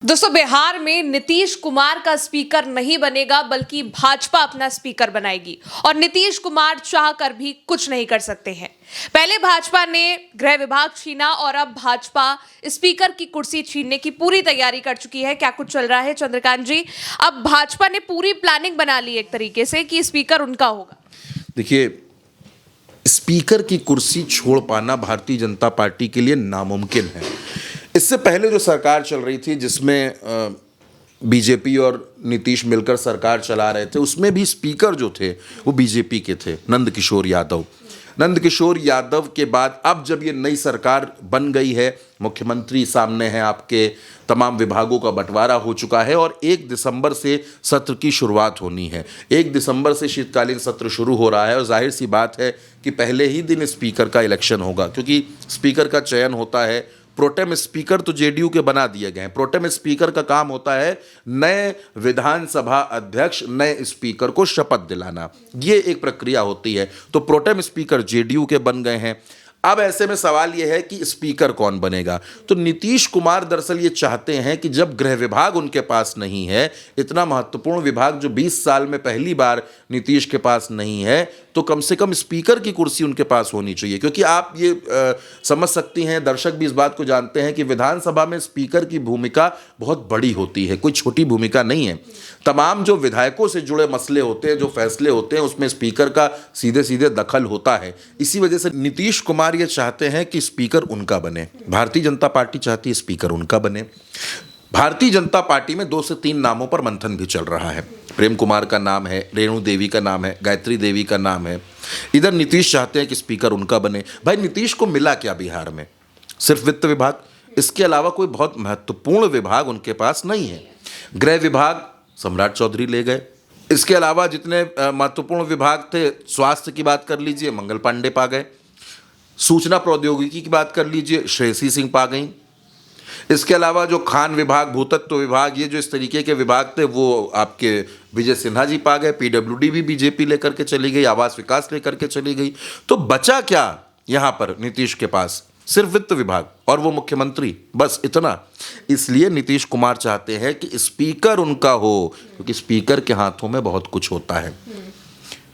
दोस्तों, बिहार में नीतीश कुमार का स्पीकर नहीं बनेगा बल्कि भाजपा अपना स्पीकर बनाएगी और नीतीश कुमार चाहकर भी कुछ नहीं कर सकते हैं। पहले भाजपा ने गृह विभाग छीना और अब भाजपा स्पीकर की कुर्सी छीनने की पूरी तैयारी कर चुकी है। क्या कुछ चल रहा है चंद्रकांत जी? अब भाजपा ने पूरी प्लानिंग बना ली एक तरीके से कि स्पीकर उनका होगा। देखिए, स्पीकर की कुर्सी छोड़ पाना भारतीय जनता पार्टी के लिए नामुमकिन है। इससे पहले जो सरकार चल रही थी जिसमें बीजेपी और नीतीश मिलकर सरकार चला रहे थे, उसमें भी स्पीकर जो थे वो बीजेपी के थे, नंद किशोर यादव के बाद अब जब ये नई सरकार बन गई है, मुख्यमंत्री सामने हैं, आपके तमाम विभागों का बंटवारा हो चुका है और 1 दिसंबर से सत्र की शुरुआत होनी है। 1 दिसंबर से शीतकालीन सत्र शुरू हो रहा है और जाहिर सी बात है कि पहले ही दिन स्पीकर का इलेक्शन होगा, क्योंकि स्पीकर का चयन होता है। प्रोटेम स्पीकर तो जेडीयू के बना दिए गए हैं। प्रोटेम स्पीकर का काम होता है नए विधानसभा अध्यक्ष, नए स्पीकर को शपथ दिलाना, ये एक प्रक्रिया होती है। तो प्रोटेम स्पीकर जेडीयू के बन गए हैं। अब ऐसे में सवाल यह है कि स्पीकर कौन बनेगा। तो नीतीश कुमार दरअसल ये चाहते हैं कि जब गृह विभाग उनके पास नहीं है, इतना महत्वपूर्ण विभाग जो 20 साल में पहली बार नीतीश के पास नहीं है, तो कम से कम स्पीकर की कुर्सी उनके पास होनी चाहिए। क्योंकि आप ये समझ सकती हैं, दर्शक भी इस बात को जानते हैं कि विधानसभा में स्पीकर की भूमिका बहुत बड़ी होती है, कोई छोटी भूमिका नहीं है। तमाम जो विधायकों से जुड़े मसले होते हैं, जो फैसले होते हैं, उसमें स्पीकर का सीधे सीधे दखल होता है। इसी वजह से नीतीश कुमार ये चाहते हैं कि स्पीकर उनका बने। भारतीय जनता पार्टी चाहती है स्पीकर उनका बने। भारतीय जनता पार्टी में 2 से 3 नामों पर मंथन भी चल रहा है। प्रेम कुमार का नाम है, रेणु देवी का नाम है, गायत्री देवी का नाम है। इधर नीतीश चाहते हैं कि स्पीकर उनका बने। भाई, नीतीश को मिला क्या बिहार में? सिर्फ वित्त विभाग, इसके अलावा कोई बहुत महत्वपूर्ण विभाग उनके पास नहीं है। गृह विभाग सम्राट चौधरी ले गए। इसके अलावा जितने महत्वपूर्ण विभाग थे, स्वास्थ्य की बात कर लीजिए, मंगल पांडे पा गए। सूचना प्रौद्योगिकी की बात कर लीजिए, श्रेयसी सिंह पा गई। इसके अलावा जो खान विभाग, भूतत्व विभाग, ये जो इस तरीके के विभाग थे, वो आपके विजय सिन्हा जी पा गए। पीडब्ल्यूडी भी बीजेपी लेकर के चली गई, आवास विकास लेकर के चली गई। तो बचा क्या यहाँ पर नीतीश के पास? सिर्फ वित्त विभाग और वो मुख्यमंत्री, बस इतना। इसलिए नीतीश कुमार चाहते हैं कि स्पीकर उनका हो, क्योंकि स्पीकर के हाथों में बहुत कुछ होता है।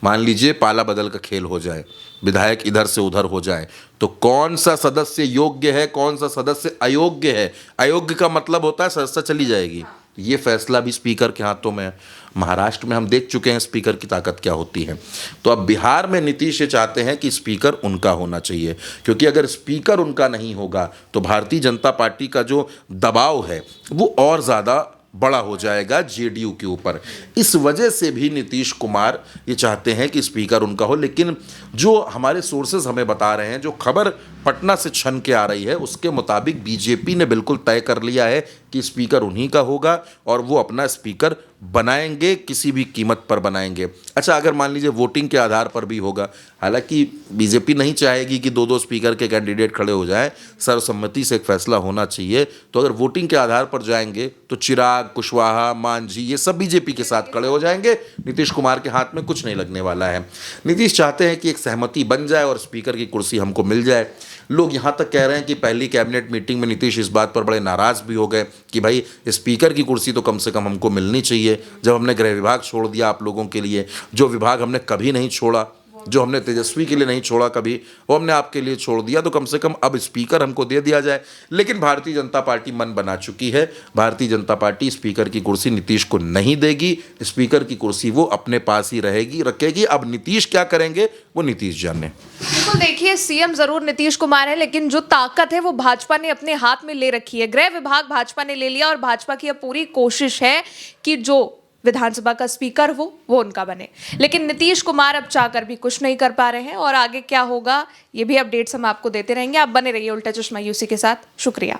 मान लीजिए पाला बदल का खेल हो जाए, विधायक इधर से उधर हो जाए, तो कौन सा सदस्य योग्य है, कौन सा सदस्य अयोग्य है? अयोग्य का मतलब होता है सदस्य चली जाएगी। ये फैसला भी स्पीकर के हाथों में है। महाराष्ट्र में हम देख चुके हैं स्पीकर की ताकत क्या होती है। तो अब बिहार में नीतीश ये चाहते हैं कि स्पीकर उनका होना चाहिए, क्योंकि अगर स्पीकर उनका नहीं होगा तो भारतीय जनता पार्टी का जो दबाव है वो और ज़्यादा बड़ा हो जाएगा जेडीयू के ऊपर। इस वजह से भी नीतीश कुमार ये चाहते हैं कि स्पीकर उनका हो। लेकिन जो हमारे सोर्सेज हमें बता रहे हैं, जो खबर पटना से छन के आ रही है, उसके मुताबिक बीजेपी ने बिल्कुल तय कर लिया है कि स्पीकर उन्हीं का होगा और वो अपना स्पीकर बनाएंगे, किसी भी कीमत पर बनाएंगे। अच्छा, अगर मान लीजिए वोटिंग के आधार पर भी होगा, हालांकि बीजेपी नहीं चाहेगी कि 2-2 स्पीकर के कैंडिडेट खड़े हो जाएं, सर्वसम्मति से एक फैसला होना चाहिए। तो अगर वोटिंग के आधार पर जाएंगे तो चिराग, कुशवाहा, मांझी, ये सब बीजेपी के साथ खड़े हो जाएंगे। नीतीश कुमार के हाथ में कुछ नहीं लगने वाला है। नीतीश चाहते हैं कि एक सहमति बन जाए और स्पीकर की कुर्सी हमको मिल जाए। लोग यहाँ तक कह रहे हैं कि पहली कैबिनेट मीटिंग में नीतीश इस बात पर बड़े नाराज़ भी हो गए कि भाई, स्पीकर की कुर्सी तो कम से कम हमको मिलनी चाहिए। जब हमने गृह विभाग छोड़ दिया आप लोगों के लिए, जो विभाग हमने कभी नहीं छोड़ा, जो हमने तेजस्वी के लिए नहीं छोड़ा कभी, वो हमने आपके लिए छोड़ दिया, तो कम से कम अब स्पीकर हमको दे दिया जाए। लेकिन भारतीय जनता पार्टी मन बना चुकी है। भारतीय जनता पार्टी स्पीकर की कुर्सी नीतीश को नहीं देगी। स्पीकर की कुर्सी वो अपने पास ही रखेगी। अब नीतीश क्या करेंगे वो नीतीश जाने। बिल्कुल, देखिए, सीएम जरूर नीतीश कुमार है, लेकिन जो ताकत है वो भाजपा ने अपने हाथ में ले रखी है। गृह विभाग भाजपा ने ले लिया और भाजपा की अब पूरी कोशिश है कि जो विधानसभा का स्पीकर वो उनका बने। लेकिन नीतीश कुमार अब चाहकर भी कुछ नहीं कर पा रहे हैं और आगे क्या होगा ये भी अपडेट्स हम आपको देते रहेंगे। आप बने रहिए उल्टा चश्मा यूसी के साथ। शुक्रिया।